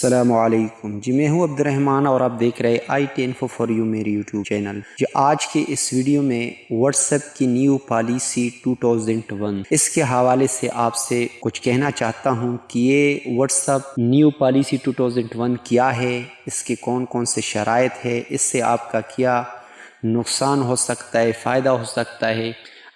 السلام علیکم جی، میں ہوں عبدالرحمن اور آپ دیکھ رہے Itinfo4u میری یوٹیوب چینل۔ جو آج کے اس ویڈیو میں واٹس ایپ کی نیو پالیسی 2001 اس کے حوالے سے آپ سے کچھ کہنا چاہتا ہوں کہ یہ واٹس ایپ نیو پالیسی 2001 کیا ہے، اس کے کون کون سے شرائط ہے، اس سے آپ کا کیا نقصان ہو سکتا ہے، فائدہ ہو سکتا ہے۔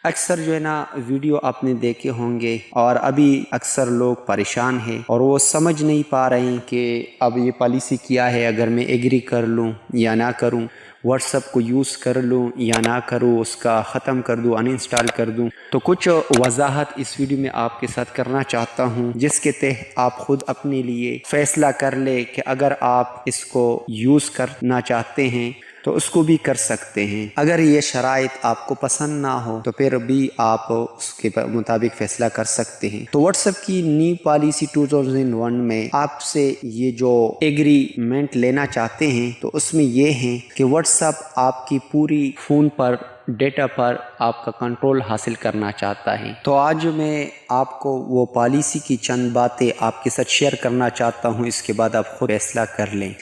اکثر جو ہے نا ویڈیو آپ نے دیکھے ہوں گے اور ابھی اکثر لوگ پریشان ہیں اور وہ سمجھ نہیں پا رہے ہیں کہ اب یہ پالیسی کیا ہے، اگر میں ایگری کر لوں یا نہ کروں، واٹس ایپ کو یوز کر لوں یا نہ کروں، اس کا ختم کر دوں، ان انسٹال کر دوں۔ تو کچھ وضاحت اس ویڈیو میں آپ کے ساتھ کرنا چاہتا ہوں، جس کے تحت آپ خود اپنے لیے فیصلہ کر لیں کہ اگر آپ اس کو یوز کرنا چاہتے ہیں تو اس کو بھی کر سکتے ہیں۔ اگر یہ شرائط آپ کو پسند نہ ہو تو پھر بھی آپ اس کے مطابق فیصلہ کر سکتے ہیں۔ تو واٹس ایپ کی نیو پالیسی 2001 میں آپ سے یہ جو ایگریمنٹ لینا چاہتے ہیں تو اس میں یہ ہیں کہ واٹس ایپ آپ کی پوری فون پر ڈیٹا پر آپ کا کنٹرول حاصل کرنا چاہتا ہے۔ تو آج میں آپ کو وہ پالیسی کی چند باتیں آپ کے ساتھ شیئر کرنا چاہتا ہوں، اس کے بعد آپ خود فیصلہ کر لیں۔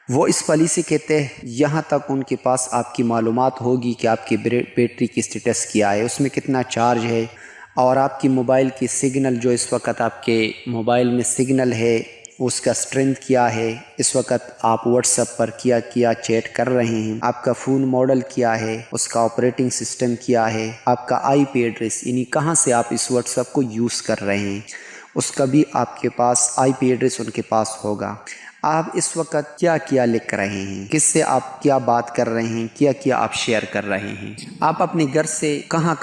وہ اس پالیسی کے تحت یہاں تک ان کے پاس آپ کی معلومات ہوگی کہ آپ کی بیٹری کی سٹیٹس کیا ہے، اس میں کتنا چارج ہے، اور آپ کی موبائل کی سگنل جو اس وقت آپ کے موبائل میں سگنل ہے اس کا اسٹرینتھ کیا ہے، اس وقت آپ واٹس ایپ پر کیا چیٹ کر رہے ہیں، آپ کا فون ماڈل کیا ہے، اس کا آپریٹنگ سسٹم کیا ہے، آپ کا آئی پی ایڈریس یعنی کہاں سے آپ اس واٹس ایپ کو یوز کر رہے ہیں، اس کا بھی آپ کے پاس آئی پی ایڈریس ان کے پاس ہوگا۔ آپ اس وقت کیا لکھ رہے ہیں، کس سے آپ کیا بات کر رہے ہیں، کیا آپ شیئر کر رہے ہیں، آپ اپنے گھر سے کہاں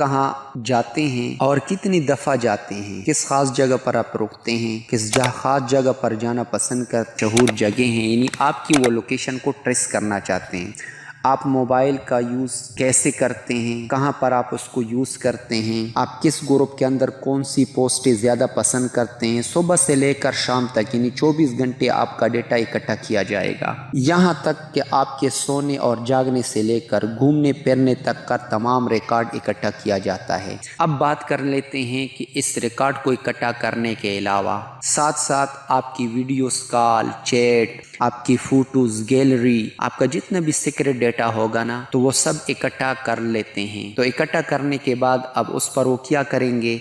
جاتے ہیں اور کتنی دفعہ جاتے ہیں، کس خاص جگہ پر آپ رکتے ہیں، کس خاص جگہ پر جانا پسند کر مشہور جگہ ہیں، یعنی آپ کی وہ لوکیشن کو ٹریس کرنا چاہتے ہیں۔ آپ موبائل کا یوز کیسے کرتے ہیں، کہاں پر آپ اس کو یوز کرتے ہیں، آپ کس گروپ کے اندر کون سی پوسٹیں زیادہ پسند کرتے ہیں، صبح سے لے کر شام تک یعنی 24 گھنٹے آپ کا ڈیٹا اکٹھا کیا جائے گا، یہاں تک کہ آپ کے سونے اور جاگنے سے لے کر گھومنے پھرنے تک کا تمام ریکارڈ اکٹھا کیا جاتا ہے۔ اب بات کر لیتے ہیں کہ اس ریکارڈ کو اکٹھا کرنے کے علاوہ ساتھ ساتھ آپ کی ویڈیوز، کال، چیٹ، آپ کی فوٹوز، گیلری، آپ کا جتنا بھی سیکرٹ ڈیٹا ہوگا نا تو وہ سب اکٹھا کر لیتے ہیں۔ تو اکٹھا کرنے کے بعد اب اس پر وہ کیا کریں گے،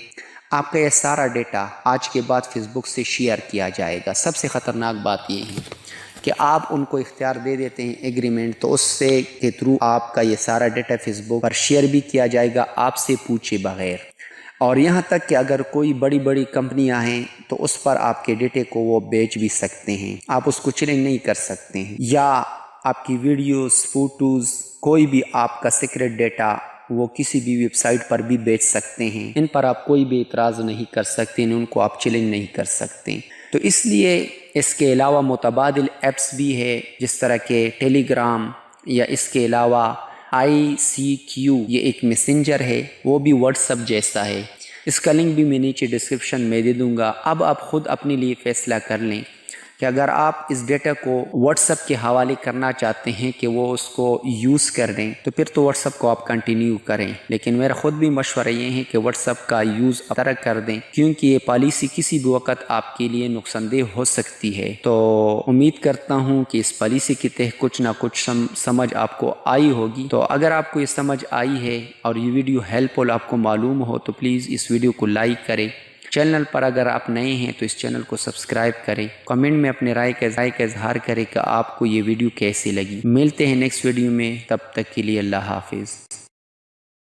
آپ کا یہ سارا ڈیٹا آج کے بعد فیس بک سے شیئر کیا جائے گا۔ سب سے خطرناک بات یہ ہے کہ آپ ان کو اختیار دے دیتے ہیں ایگریمنٹ، تو اس سے کے تھرو آپ کا یہ سارا ڈیٹا فیس بک پر شیئر بھی کیا جائے گا آپ سے پوچھے بغیر، اور یہاں تک کہ اگر کوئی بڑی کمپنیاں ہیں تو اس پر آپ کے ڈیٹے کو وہ بیچ بھی سکتے ہیں، آپ اس کو چیلنج نہیں کر سکتے ہیں، یا آپ کی ویڈیوز، فوٹوز، کوئی بھی آپ کا سیکرٹ ڈیٹا وہ کسی بھی ویب سائٹ پر بھی بیچ سکتے ہیں، ان پر آپ کوئی بھی اعتراض نہیں کر سکتے، ان کو آپ چیلنج نہیں کر سکتے۔ تو اس لیے اس کے علاوہ متبادل ایپس بھی ہے، جس طرح کے ٹیلی گرام، یا اس کے علاوہ ICQ، یہ ایک میسنجر ہے، وہ بھی واٹس ایپ جیسا ہے، اس کا لنک بھی میں نیچے ڈسکرپشن میں دے دوں گا۔ اب آپ خود اپنے لیے فیصلہ کر لیں کہ اگر آپ اس ڈیٹا کو واٹس ایپ کے حوالے کرنا چاہتے ہیں کہ وہ اس کو یوز کر دیں تو پھر تو واٹس ایپ کو آپ کنٹینیو کریں، لیکن میرا خود بھی مشورہ یہ ہے کہ واٹس ایپ کا یوز ترک کر دیں، کیونکہ یہ پالیسی کسی بھی وقت آپ کے لیے نقصان دہ ہو سکتی ہے۔ تو امید کرتا ہوں کہ اس پالیسی کے تحت کچھ نہ کچھ سمجھ آپ کو آئی ہوگی۔ تو اگر آپ کو یہ سمجھ آئی ہے اور یہ ویڈیو ہیلپ فل آپ کو معلوم ہو تو پلیز اس ویڈیو کو لائک کریں، چینل پر اگر آپ نئے ہیں تو اس چینل کو سبسکرائب کریں، کمنٹ میں اپنے رائے کا اظہار کریں کہ آپ کو یہ ویڈیو کیسی لگی۔ ملتے ہیں نیکسٹ ویڈیو میں، تب تک کے لیے اللہ حافظ۔